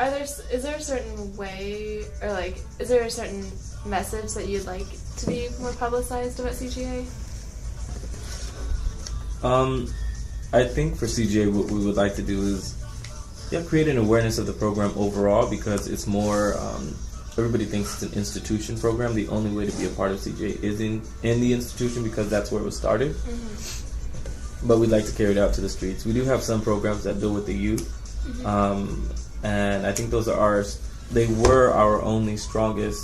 Is there a certain way, or like, is there a certain message that you'd like to be more publicized about CGA? I think for CGA, what we would like to do is create an awareness of the program overall, because it's more, everybody thinks it's an institution program. The only way to be a part of CGA is in the institution, because that's where it was started. Mm-hmm. But we'd like to carry it out to the streets. We do have some programs that deal with the youth. Mm-hmm. And I think they were our only strongest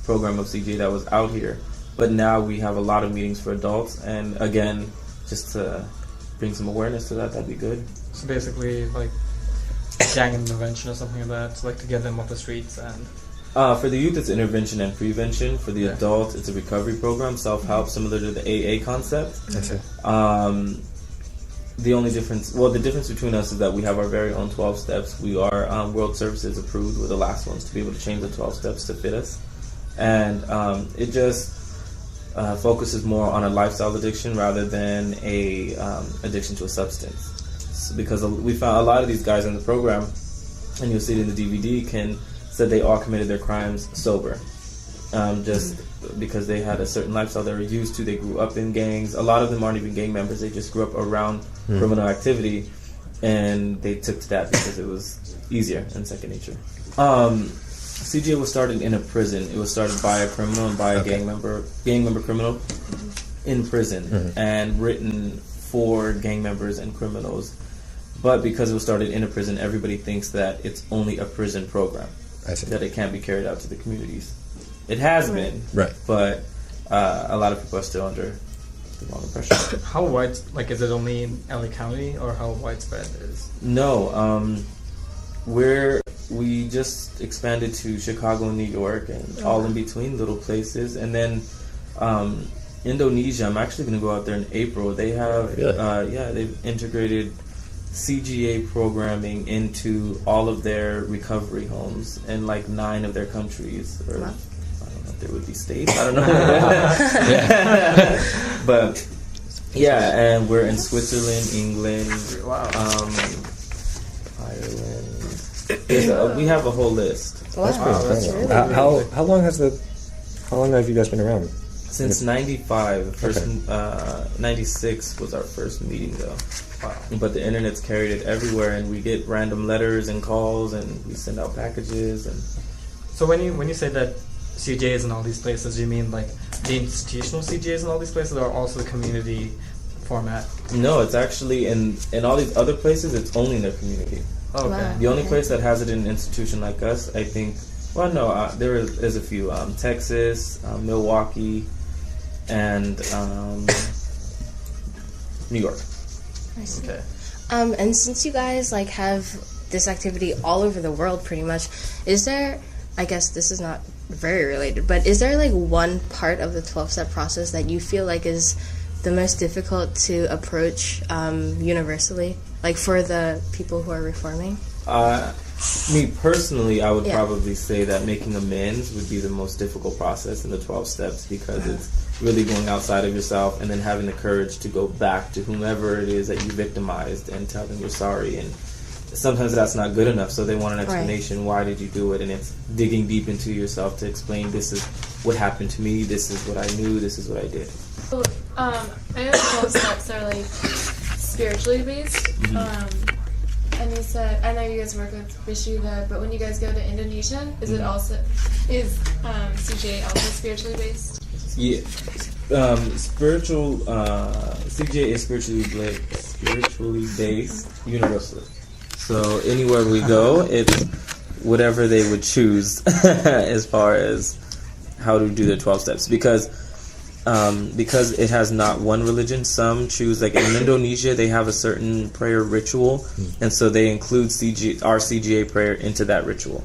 program of CGA that was out here. But now we have a lot of meetings for adults, and again, just to bring some awareness to that, that'd be good. So basically, like gang intervention or something like that, like to get them off the streets. And for the youth, it's intervention and prevention. For the adult, it's a recovery program, self-help, similar to the AA concept. That's it. The difference between us is that we have our very own 12 steps. We are World Services approved. We're the last ones to be able to change the 12 steps to fit us. And it just focuses more on a lifestyle addiction rather than a addiction to a substance. Because we found a lot of these guys in the program, and you'll see it in the DVD, said they all committed their crimes sober. Just because they had a certain lifestyle they were used to. They grew up in gangs. A lot of them aren't even gang members. They just grew up around criminal activity, and they took to that because it was easier and second nature. CGA was started in a prison. It was started by a criminal and by a gang member criminal in prison, and written for gang members and criminals. But because it was started in a prison, everybody thinks that it's only a prison program, that it can't be carried out to the communities. It has been, but a lot of people are still under the wrong impression. How wide, is it only in LA County, or how widespread is? No, we just expanded to Chicago and New York, and all in between, little places. And then Indonesia, I'm actually going to go out there in April. They have, they've integrated CGA programming into all of their recovery homes in 9 of their countries. Or, there would be states, I don't know. But and we're in Switzerland, England, Ireland. We have a whole list. Wow, that's really how long have you guys been around? Since 95. First 96 was our first meeting though. Wow. But the internet's carried it everywhere, and we get random letters and calls, and we send out packages. And so when you say that CGAs in all these places, you mean the institutional CGAs in all these places, or also the community format? No, it's actually in all these other places, it's only in their community. Oh, okay. Wow. The only place that has it in an institution like us, I think, there is a few. Texas, Milwaukee, and New York. I see. Okay. And since you guys have this activity all over the world pretty much, is there, I guess this is not very related, but is there one part of the 12-step process that you feel is the most difficult to approach universally, for the people who are reforming? Me personally, I would probably say that making amends would be the most difficult process in the 12 steps, because it's really going outside of yourself and then having the courage to go back to whomever it is that you victimized and tell them you're sorry. And sometimes that's not good enough, so they want an explanation. Why did you do it? And it's digging deep into yourself to explain, this is what happened to me, this is what I knew, this is what I did. Well, I know 12 steps are spiritually based. And you said, I know you guys work with Mejico, but when you guys go to Indonesia, is CGA also spiritually based? Yeah. CGA is spiritually based universally. So anywhere we go, it's whatever they would choose as far as how to do their 12 steps. Because it has not one religion, some choose, in Indonesia, they have a certain prayer ritual, and so they include our CGA prayer into that ritual.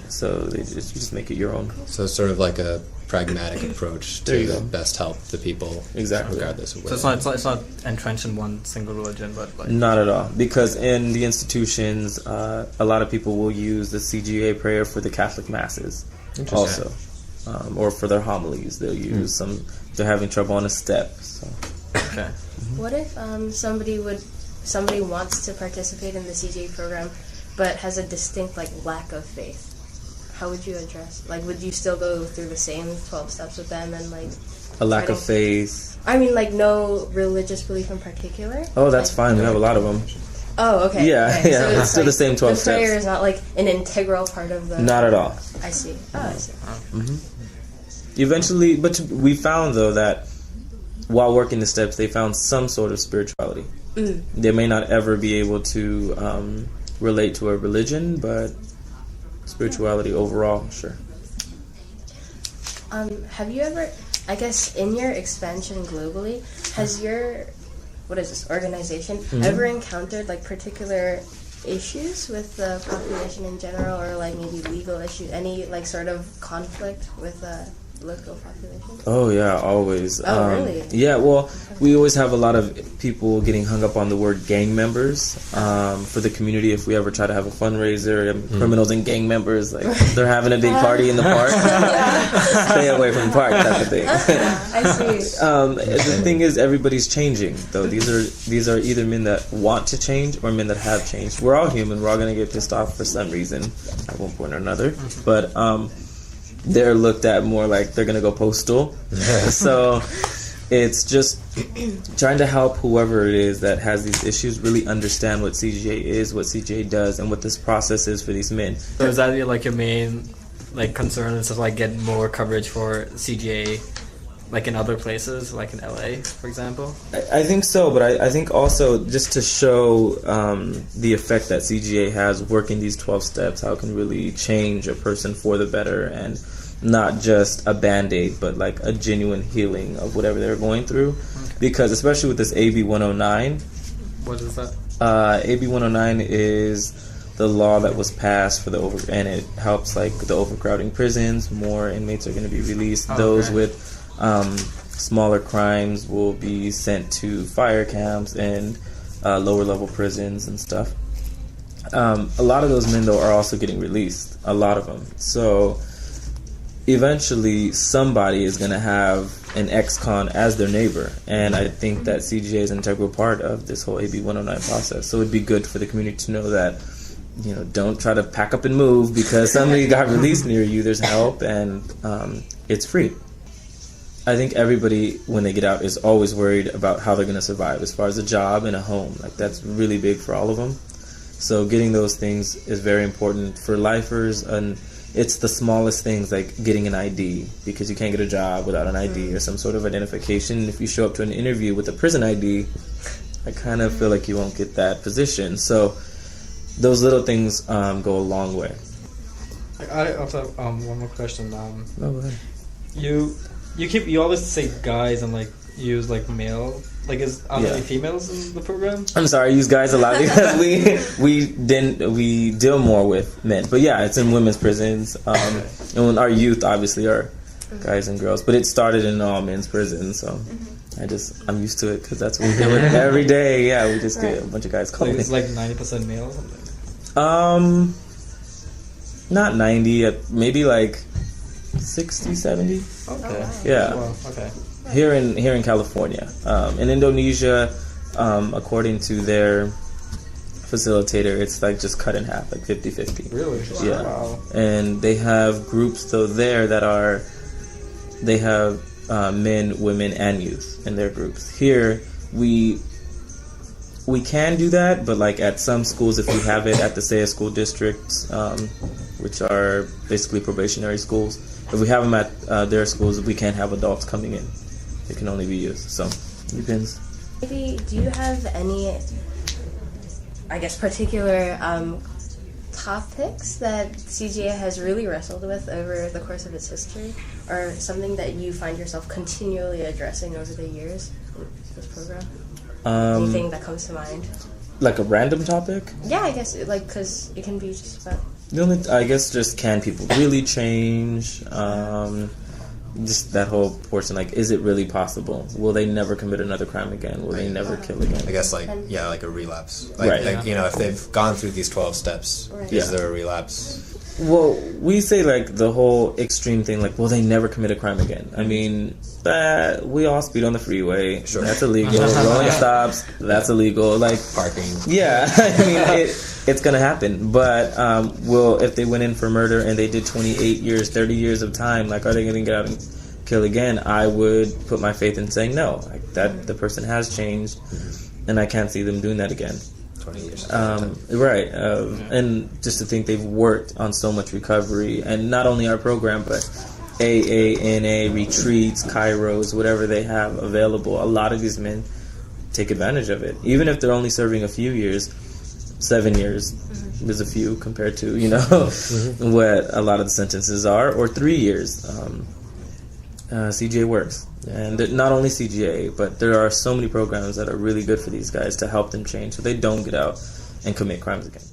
So you just make it your own. So it's sort of like a pragmatic approach to best help the people, regardless of where. So it's not entrenched in one single religion, but not at all. Because in the institutions, a lot of people will use the CGA prayer for the Catholic masses, also, or for their homilies. They'll use some. They're having trouble on a step. So. Okay. What if somebody would somebody wants to participate in the CGA program, but has a distinct like lack of faith, how would you address? Like, would you still go through the same 12 steps with them and like a lack of faith? I mean, like no religious belief in particular. Oh, that's fine. We have a lot of them. Oh, okay. Yeah, okay. yeah. So it's still like, the same 12 the prayer steps. is not like an integral part of the. Not at all. I see. Oh, I see. Eventually, but we found though that while working the steps, they found some sort of spirituality. They may not ever be able to relate to a religion, but spirituality overall, sure. Have you ever, I guess, in your expansion globally, has your, what is this, organization ever encountered like particular issues with the population in general, or like maybe legal issues, any like sort of conflict with the local population? Oh yeah, always. Oh really? Yeah, well, we always have a lot of people getting hung up on the word gang members for the community. If we ever try to have a fundraiser, criminals and gang members, like they're having a big party in the park, stay away from the park type of thing. I see. The thing is, everybody's changing though. These are either men that want to change or men that have changed. We're all human. We're all gonna get pissed off for some reason at one point or another, but they're looked at more like they're gonna go postal. So it's just trying to help whoever it is that has these issues really understand what CGA is, what CGA does, and what this process is for these men. So is that like your main like concern, is to like get more coverage for CGA like in other places, like in LA, for example? I think so, but I think also just to show the effect that CGA has working these 12 steps, how it can really change a person for the better, and not just a band-aid, but like a genuine healing of whatever they're going through. Okay. Because especially with this AB 109. What is that? AB 109 is the law that was passed for and it helps like the overcrowding prisons. More inmates are going to be released. Those with smaller crimes will be sent to fire camps and lower level prisons and stuff. A lot of those men though are also getting released. A lot of them. So eventually somebody is going to have an ex-con as their neighbor, and I think that CGA is an integral part of this whole AB 109 process. So it'd be good for the community to know that, you know, don't try to pack up and move because somebody got released near you. There's help, and it's free. I think everybody, when they get out, is always worried about how they're going to survive as far as a job and a home. Like, that's really big for all of them. So getting those things is very important for lifers, and it's the smallest things like getting an ID, because you can't get a job without an ID or some sort of identification. If you show up to an interview with a prison ID, I kind of feel like you won't get that position. So those little things go a long way. I also have one more question. Oh, go ahead. You always say guys and like use like male. Like, are there any females in the program? I'm sorry, I use guys a lot because we deal more with men. But yeah, it's in women's prisons. And our youth obviously are guys and girls. But it started in all men's prisons, so I'm used to it because that's what we deal with every day. Yeah, we just get a bunch of guys calling. It's like 90% male or something. Not 90, maybe like 60, 70. Okay. Yeah. Well, okay. Here in California. In Indonesia, according to their facilitator, it's like just cut in half, like 50-50. Really? Yeah. Wow. And they have groups though there that they have men, women, and youth in their groups. Here we can do that, but like at some schools, if we have it at the SEA school districts, which are basically probationary schools, if we have them at their schools, we can't have adults coming in. It can only be youth, so it depends. Maybe, do you have any, I guess, particular topics that CGA has really wrestled with over the course of its history, or something that you find yourself continually addressing over the years with this program? Anything that comes to mind? Like a random topic? Yeah, I guess, like, because it can be just about... I guess just can people really change? Just that whole portion, like, is it really possible? Will they never commit another crime again? Will they never kill again? I guess, like, like a relapse. Like, you know, if they've gone through these 12 steps, is there a relapse? Well, we say like the whole extreme thing, like, well, they never commit a crime again. I mean, we all speed on the freeway. Sure. That's illegal. Rolling stops, that's illegal. Like Parking. Yeah, I mean, it's gonna happen. But well, if they went in for murder and they did 28 years, 30 years of time, like, are they gonna get out and kill again? I would put my faith in saying no. Like that, the person has changed, and I can't see them doing that again. 20 years. Right, and just to think they've worked on so much recovery, and not only our program, but AA, NA, retreats, Kairos, whatever they have available. A lot of these men take advantage of it, even if they're only serving a few years. 7 years is a few compared to what a lot of the sentences are, or 3 years. CGA works, and not only CGA, but there are so many programs that are really good for these guys to help them change so they don't get out and commit crimes again.